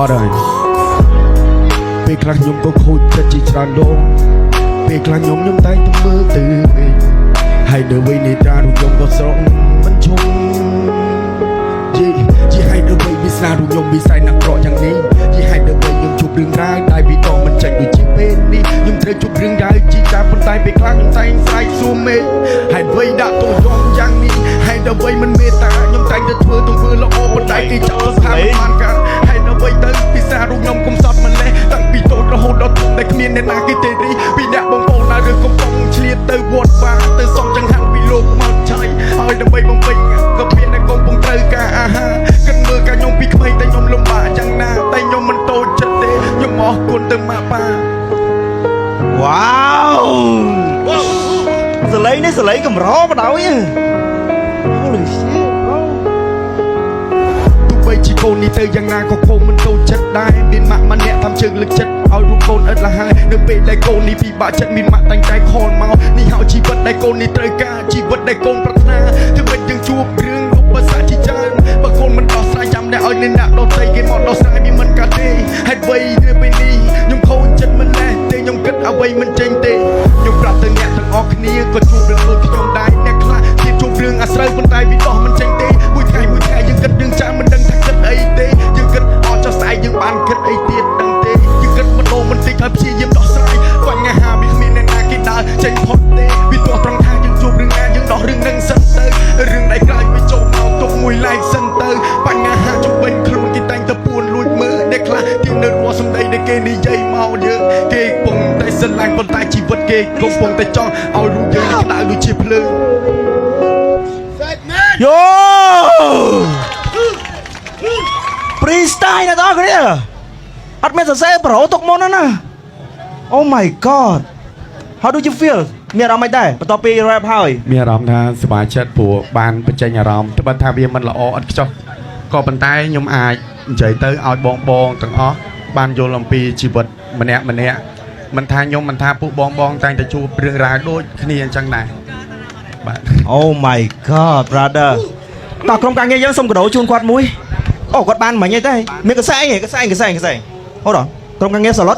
อดเลยពេលខ្លះខ្ញុំក៏ខូចចិត្តជាច្រើនដងពេលខ្លះខ្ញុំតែងតែមើលទៅវិញហើយនៅវិញនេះតារូបខ្ញុំក៏ស្រង់មិនឈប់ជាហេតុអ្វីវាស្នារូបខ្ញុំវាសែនណាក់ក្រក់យ៉ាងនេះជាហេតុអ្វីខ្ញុំជួបរឿងរ៉ាវដែលវាតមិនចេញដូចជាពេលនេះខ្ញុំត្រូវជួបរឿងរ៉ាវជីតាមប៉ុន្តែពេលខ្លះខ្ញុំតែងស្រែកសួរមេហេតុអ្វីដាក់ទោសខ្ញុំយ៉ាងនេះហេតុអ្វីមិនមេត្តាខ្ញុំតែងតែធ្វើទង្វើល្អប៉ុន្តែគេចោទថាមិនបានការហេតុអ្វីទៅពិសារូបខ្ញុំកុំសត់ម្លេះតាំងពីតូចរហូតដល់ធំតែគ្មានអ្នកណាគេទេរីពីអ្នកបងប្អូនណាឬកំពុងឆ្លៀតទៅវត្តបាទៅសុំចង្ហាន់ពីលោកមកឆៃហើយដើម្បីបំពេញក៏មានតែកំពុងត្រូវការអាហារគិតមើលកាខ្ញុំពីក្មេងតែខ្ញុំលំបាកយ៉ាងណាតែខ្ញុំមិនតូចចិត្តទេខ្ញុំអរគុណទៅម៉ាក់ប៉ាវ៉ាវសលេងនេះសលេងកម្របដ ாய் Holy shit bro ទោះបីជាកូននេះទៅយ៉ាងណាក៏កូនមិនតូចចិត្តដែរមានម៉ាក់ម្នាក់តាមជើងលើកចិត្តឲ្យរូបកូនឥតលហើយនៅពេលដែលកូននេះពិបាកចិត្តមានម៉ាក់តែងតែខលមកនេះហៅជីវិតដែលកូននេះត្រូវការជីវិតដែលកូនប្រាថ្នាធ្វើមិនយើងជួបរឿងឧបសគ្គជាច្រើនបើកូនមិនដោះស្រាយចាំតែឲ្យអ្នកណាដទៃគេមកដោះស្រាយវាមិនកើតទេហេតុអ្វីនៅពេលនេះខ្ញុំខូចចិត្តមិនណែទេខ្ញុំគិតអ្វីមិនចេញទេខ្ញុំប្រាប់ទៅអ្នកទាំងអស់គ្នាក៏ជួបរឿងដូចខ្ញុំដែរអ្នកខ្លះទៀតជួបរឿងអាស្រូវប៉ុន្តែវាដោះមិនចេញទេមួយថ្ងៃយើងគិតរឿងចាំមិនដឹងថាគិតអីទេយើងគិតអត់ចោះស្អែកយើងបានគិតអីទៀតដឹងទេយើងគិតម្ដងបន្តិចហើយព្យាយាមដោះស្រាយបញ្ហាវាគ្មានអ្នកណាគេដើរចេញផុតទេវាទោះត្រង់ថាយើងជួបរឿងណាយើងដោះរឿងហ្នឹងសិនទៅរឿងដែលក្រោយវាចូលមកទុកមួយឡែកសិនទៅបញ្ហាជំនាញខ្លួនគេតែងតែពួនលួចមើលអ្នកខ្លះគេនៅរស់សម្ដីដែលគេនិយាយមកយើងគេកំពុងតែស្រឡាញ់ប៉ុន្តែជីវិតគេកំពុងតែចង់ឲ្យរូបយើងក្តៅដូចជាភ្លើងយូ freestyle ណាបងគ្នាអត់មានសរសេរប្រូទុកមុនណា Oh my god How do you feel មានអារម្មណ៍មិនដែរបន្ទាប់ពី rap ហើយមានអារម្មណ៍ថាសប្បាយចិត្តព្រោះបានបញ្ចេញអារម្មណ៍ត្បិតថាវាមិនល្អឥតខ្ចោះក៏ប៉ុន្តែខ្ញុំអាចនិយាយទៅឲ្យបងទាំងអស់បានយល់អំពីជីវិតម្នាក់មិនថាខ្ញុំមិនថាពួកបងតែងតែជួបរឿងរ៉ាវដូចគ្នាអញ្ចឹងដែរបាទ Oh my god brother តោះក្រុមការងារយើងសុំកដោជូនគាត់មួយអូគាត់បានមិញអីទេមានកសែងហ៎កសែងហូតដល់ក្រុមការងារសឡុត